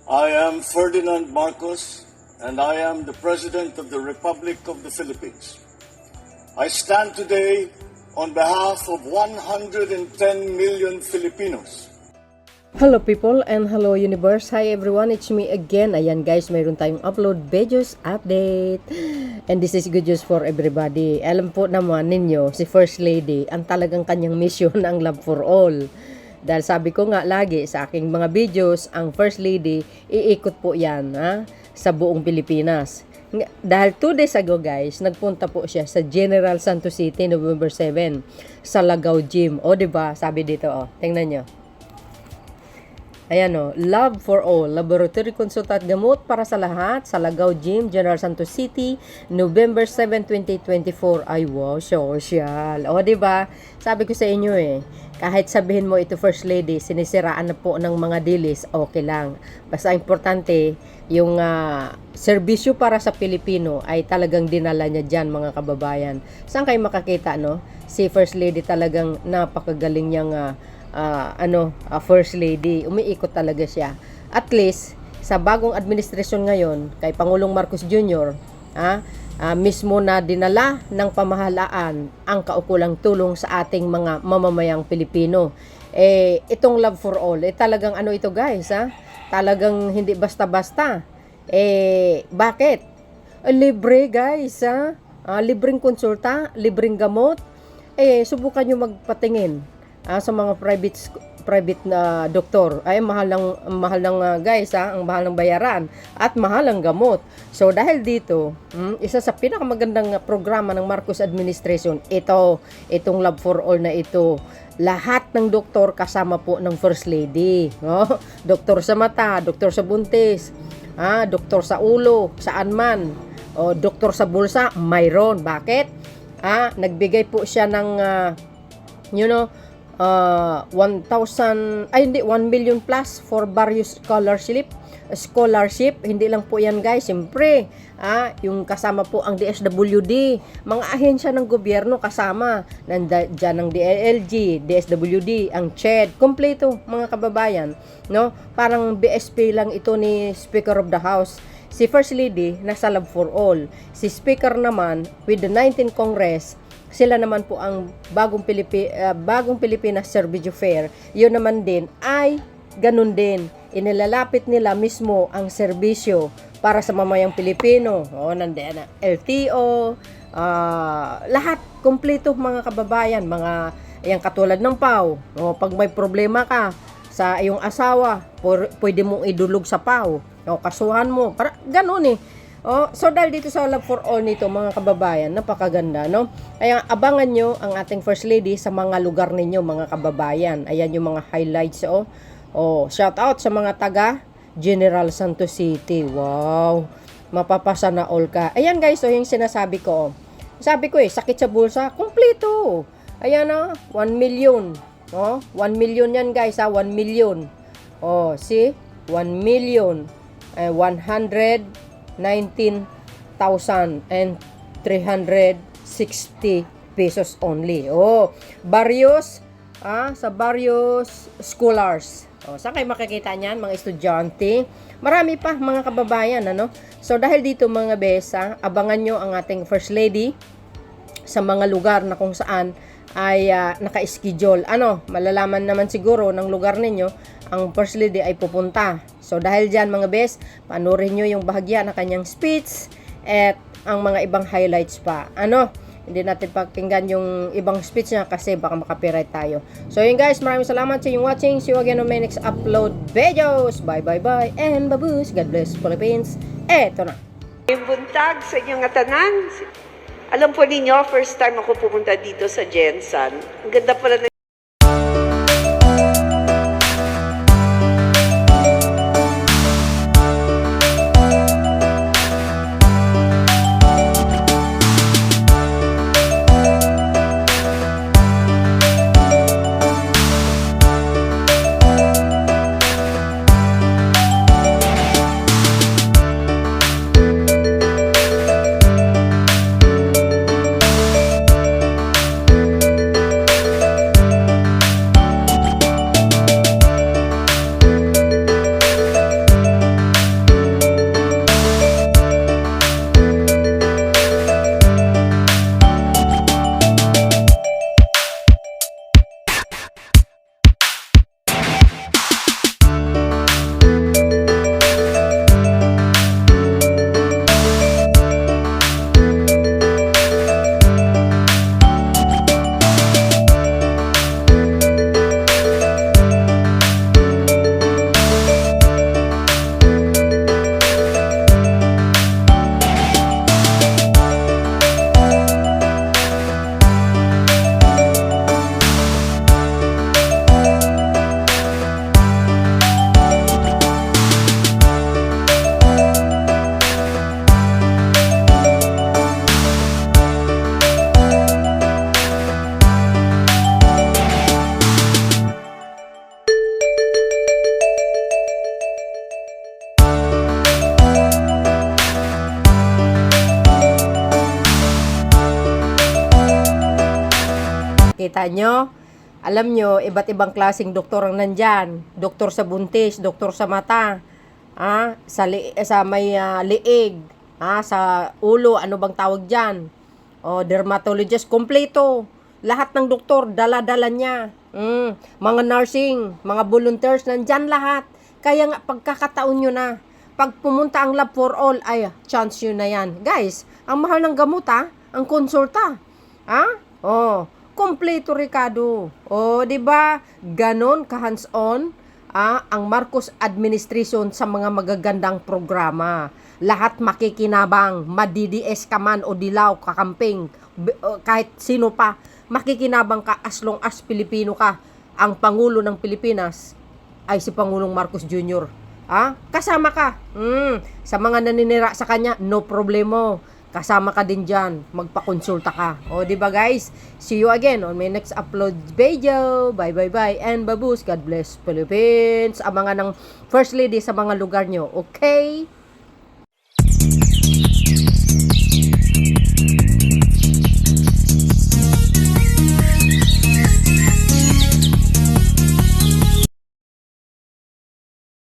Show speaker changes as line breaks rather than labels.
I am Ferdinand Marcos, and I am the President of the Republic of the Philippines. I stand today on behalf of 110 million Filipinos.
Hello people and hello universe. Hi everyone, it's me again. Ayan guys, mayroon tayong upload videos update. And this is good news for everybody. Alam po naman ninyo, si First Lady, ang talagang kanyang mission ang Love for All. Dahil sabi ko nga lagi sa aking mga videos, ang First Lady, iikot po yan sa buong Pilipinas. Dahil 2 days ago guys, nagpunta po siya sa General Santos City, November 7, sa Lagaw Gym. O diba, sabi dito, tingnan nyo. Ayan Love for All, Laboratory Consult at Gamot para sa lahat sa Lagaw Gym, General Santos City, November 7, 2024. Ay wow, social. O diba, sabi ko sa inyo kahit sabihin mo ito First Lady, sinisiraan na po ng mga dilis, okay lang. Basta importante, yung serbisyo para sa Pilipino ay talagang dinala niya dyan mga kababayan. Saan kayo makakita si First Lady talagang napakagaling niyang First Lady. Umiikot talaga siya. At least, sa bagong administrasyon ngayon, kay Pangulong Marcos Jr., mismo na dinala ng pamahalaan ang kaukulang tulong sa ating mga mamamayang Pilipino. Itong Love for All, talagang ito guys, talagang hindi basta-basta. Bakit? Libre guys, libreng konsulta, libreng gamot. Subukan nyo magpatingin sa mga private na doktor. Ay mahal ng guys, ang mahal ng bayaran at mahal ang gamot. So dahil dito, isa sa pinakamagandang programa ng Marcos administration, itong Love for All na ito. Lahat ng doktor kasama po ng First Lady, doktor sa mata, doktor sa buntis, doktor sa ulo, saan man, doktor sa bulsa, mayroon. Bakit? Nagbigay po siya ng 1 million plus for various scholarship. Hindi lang po yan guys, siyempre yung kasama po ang DSWD, mga ahensya ng gobyerno kasama, nandiyan ang DLLG, DSWD, ang CHED, kompleto mga kababayan, parang BSP lang ito ni Speaker of the House. Si First Lady nasa Love for All, si Speaker naman with the 19th Congress, sila naman po ang bagong Pilipinas Service Fair. Yun naman din ay ganun din. Inilalapit nila mismo ang serbisyo para sa mamayang Pilipino. Nandiyan na LTO, lahat kompleto mga kababayan, mga yang katulad ng PAW. Pag may problema ka sa iyong asawa, pwede mong idulog sa PAW. Kasuhan mo. Para ganun so dahil dito sa Love for All nito mga kababayan, napakaganda Kaya abangan nyo ang ating First Lady sa mga lugar ninyo mga kababayan. Ayan yung mga highlights shout out sa mga taga General Santos City. Wow, mapapasa na all ka. Ayan guys, yung sinasabi ko sabi ko sakit sa bulsa, kompleto. Ayan 1 million 1 million yan guys 1 million see 1 million 119,360 pesos only. Sa various scholars. Saan kayo makikita niyan? Mga estudyante. Marami pa mga kababayan. So dahil dito mga besa, abangan nyo ang ating First Lady sa mga lugar na kung saan ay naka-schedule. Malalaman naman siguro ng lugar ninyo ang First Lady ay pupunta. So dahil dyan mga bes, panoorin nyo yung bahagya na kanyang speech at ang mga ibang highlights pa. Hindi natin pakinggan yung ibang speech niya kasi baka makapiright tayo. So yun guys, maraming salamat sa inyong watching. See you again on my next upload videos. Bye bye bye and babush. God bless Philippines. Eto na.
Yung buntag sa inyong atanan. Alam po ninyo, first time ako pupunta dito sa Jensan. Ang ganda pala na
Kita nyo? Alam nyo, iba't ibang klaseng doktor ang nandyan. Doktor sa buntis, doktor sa mata, sa may liig, sa ulo, ano bang tawag dyan? O, dermatologist, kompleto. Lahat ng doktor, dala-dala niya. Mga nursing, mga volunteers, nandyan lahat. Kaya nga, pagkakataon nyo na, pag pumunta ang Love for All, ay, chance yun na yan. Guys, ang mahal ng gamot, ang konsulta. Kompleto, Ricardo. Di ba? Ganon ka hands-on, ang Marcos administration sa mga magagandang programa. Lahat makikinabang, madidies ka man o dilaw, kakamping, kahit sino pa, makikinabang ka as long as Pilipino ka. Ang Pangulo ng Pilipinas ay si Pangulong Marcos Jr. Kasama ka. Sa mga naninira sa kanya, no problemo. Kasama ka din dyan. Magpakonsulta ka. Di ba guys? See you again on my next upload video. Bye bye bye and babush. God bless Philippines. Abangan ng First Lady sa mga lugar nyo. Okay?